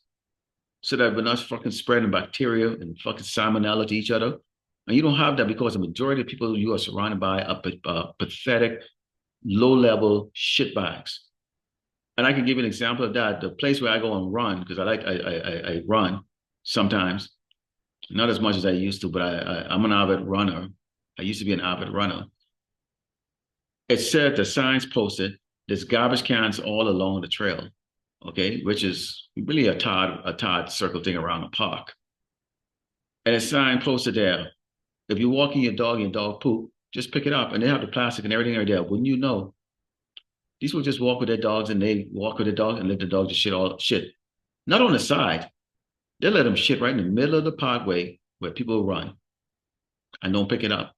so that we're not fucking spreading bacteria and fucking salmonella to each other? And you don't have that because the majority of people you are surrounded by are pathetic, low-level shitbags. And I can give you an example of that. The place where I go and run, because I run sometimes, not as much as I used to, but I'm an avid runner. I used to be an avid runner. It said the signs posted, there's garbage cans all along the trail, okay, which is really a Todd circle thing around the park. And a sign posted there, if you're walking your dog poop, just pick it up. And they have the plastic and everything right there. Wouldn't you know? These people just walk with their dogs and they walk with their dog and let the dog just shit. Not on the side. They let them shit right in the middle of the parkway where people run and don't pick it up.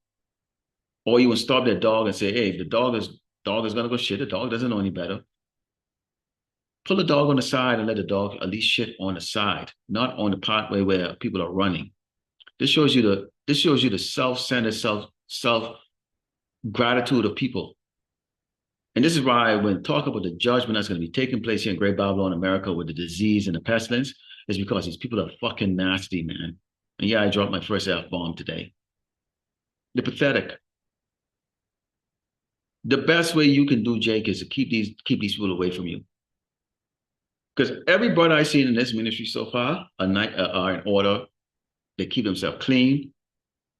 Or you would stop their dog and say, hey, if the dog is gonna go shit, the dog doesn't know any better. Pull the dog on the side and let the dog at least shit on the side, not on the pathway where people are running. This shows you the self-centered, self gratitude of people. And this is why when talk about the judgment that's going to be taking place here in Great Babylon, America, with the disease and the pestilence, is because these people are fucking nasty, man. And yeah, I dropped my first F-bomb today. They're pathetic. The best way you can do, Jake, is to keep these people away from you. Because every brother I've seen in this ministry so far are in order. They keep themselves clean.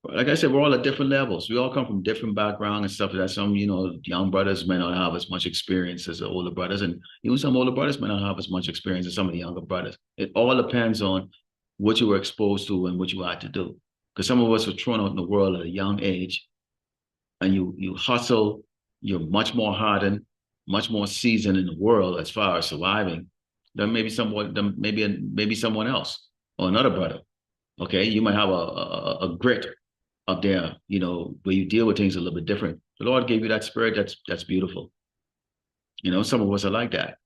Like I said, we're all at different levels. We all come from different backgrounds and stuff like that. Some, young brothers may not have as much experience as the older brothers. And even some older brothers may not have as much experience as some of the younger brothers. It all depends on what you were exposed to and what you had to do. Because some of us were thrown out in the world at a young age. And you hustle, you're much more hardened, much more seasoned in the world as far as surviving than maybe someone else or another brother. Okay, you might have a grit up there, where you deal with things a little bit different. The Lord gave you that spirit. That's beautiful. Some of us are like that.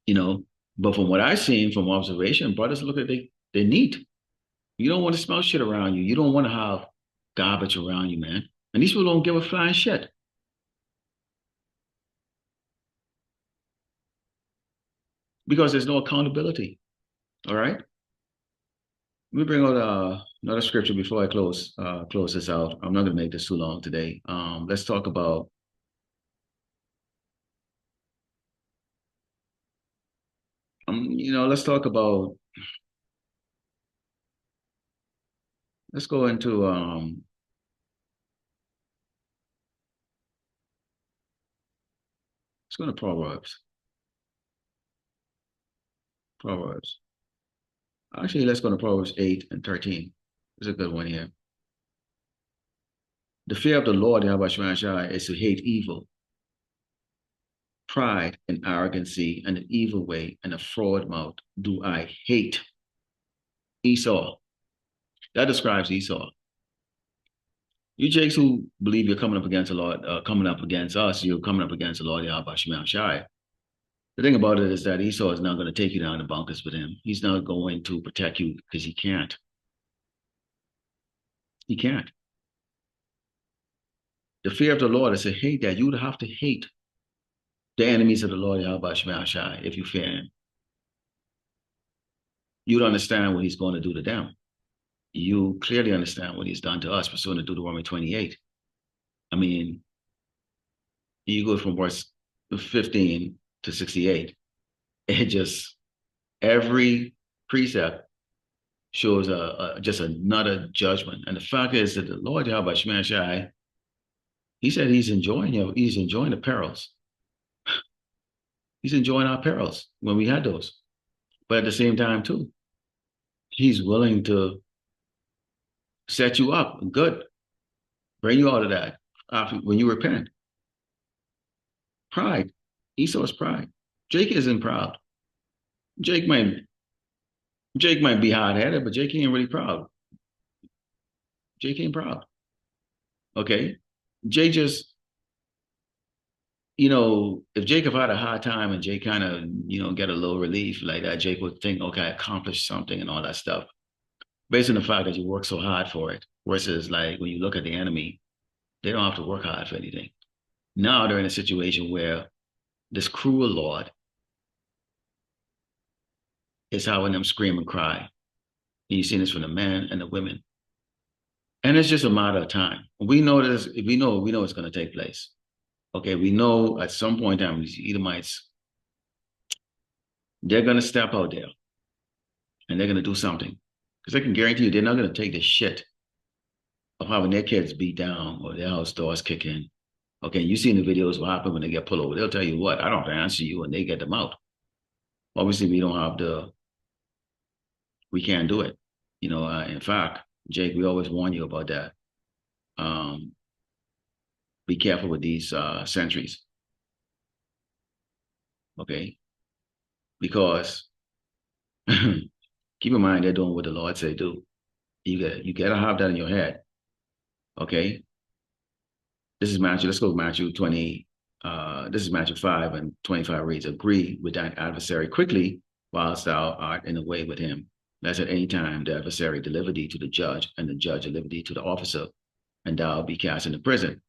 But from what I've seen from observation, brothers look at they neat. You don't want to smell shit around you. You don't want to have garbage around you, man. And these people don't give a flying shit because there's no accountability. All right. Let me bring out another scripture before I close this out. I'm not going to make this too long today. Let's talk about let's talk about let's go into let's go to Proverbs. Proverbs. Actually, let's go to Proverbs 8 and 13. There's a good one here. The fear of the Lord, Yahweh Shai, is to hate evil, pride and arrogancy, and an evil way, and a fraud mouth do I hate. Esau. That describes Esau. You Jakes who believe you're coming up against the Lord, coming up against us, you're coming up against the Lord Yahweh Shai. The thing about it is that Esau is not going to take you down the bunkers with him. He's not going to protect you because he can't. He can't. The fear of the Lord is to hate that. You would have to hate the enemies of the Lord Yahweh Shai if you fear him. You'd understand what he's going to do to them. You clearly understand what he's done to us pursuant to Deuteronomy 28. I mean, you go from verse 15 to 68. It just, every precept shows just another judgment. And the fact is that the Lord Yahweh Shai, he said he's enjoying the perils. He's enjoying our perils when we had those. But at the same time, too, he's willing to set you up good, bring you out of that after when you repent. Pride. Esau's pride. Jake isn't proud. Jake might be hard-headed, but Jake ain't really proud. Jake ain't proud. Okay? Jake just, if Jacob had a hard time and Jake kind of, get a little relief like that, Jake would think, okay, I accomplished something and all that stuff. Based on the fact that you work so hard for it, versus like when you look at the enemy, they don't have to work hard for anything. Now they're in a situation where this cruel Lord is having them scream and cry. And you've seen this from the men and the women. And it's just a matter of time. We know this, we know it's going to take place. Okay, we know at some point in time, these Edomites, they're going to step out there and they're going to do something. Because I can guarantee you, they're not going to take the shit of having their kids beat down or their house doors kick in. Okay, you've seen the videos what happen when they get pulled over. They'll tell you what, I don't have to answer you, and they get them out. Obviously, we can't do it. In fact, Jake, we always warn you about that. Be careful with these sentries. Okay? Because keep in mind, they're doing what the Lord say do. You gotta have that in your head. Okay? This is Matthew. Let's go to Matthew 20. This is Matthew 5 and 25 reads, agree with thine adversary quickly whilst thou art in the way with him. Lest at any time the adversary deliver thee to the judge, and the judge deliver thee to the officer, and thou be cast into prison.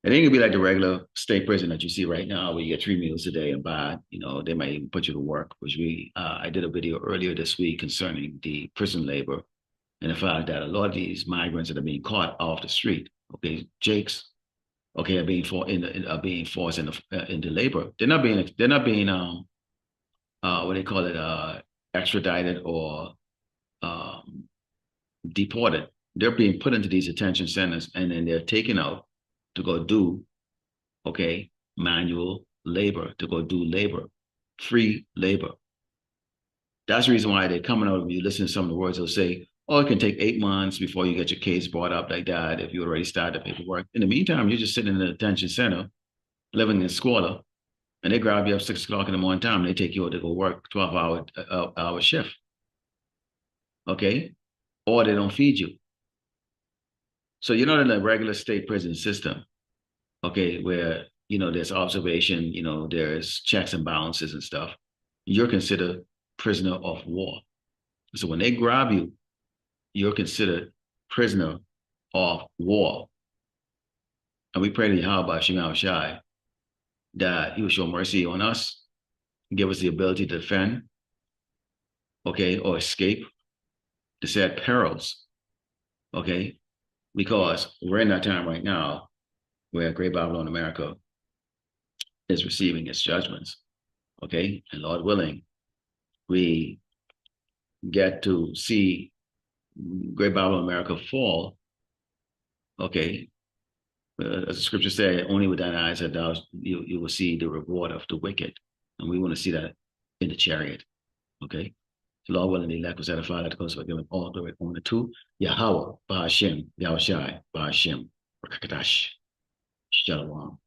It ain't gonna be like the regular state prison that you see right now, where you get 3 meals a day and bad. They might even put you to work, which I did a video earlier this week concerning the prison labor and the fact that a lot of these migrants that are being caught off the street, okay, Jakes, okay, are being forced into labor. They're not being what they call it, extradited or deported. They're being put into these detention centers, and then they're taken out to go do, okay, manual labor, to go do labor, free labor. That's the reason why they're coming out. When you listen to some of the words, they'll say, oh, it can take 8 months before you get your case brought up like that if you already started the paperwork. In the meantime, you're just sitting in the detention center, living in squalor, and they grab you up 6 o'clock in the morning time, and they take you out to go work 12-hour shift. Okay? Or they don't feed you. So you're not in a regular state prison system, okay, where, there's observation, there's checks and balances and stuff. You're considered prisoner of war. So when they grab you, you're considered prisoner of war. And we pray to Yahweh Shema Shai that he will show mercy on us, give us the ability to defend, okay, or escape the said perils, okay, because we're in that time right now where Great Babylon America is receiving its judgments, okay, and Lord willing, we get to see Great Babylon America fall, okay, as the scripture said, only with thine eyes that you will see the reward of the wicked. And we want to see that in the chariot. Okay. So Lord willing, the elect was edified, that goes for giving all glory only to Yahweh, Ba'ashem, Yahushai, Ba'ashem, Rakadash, Shalom.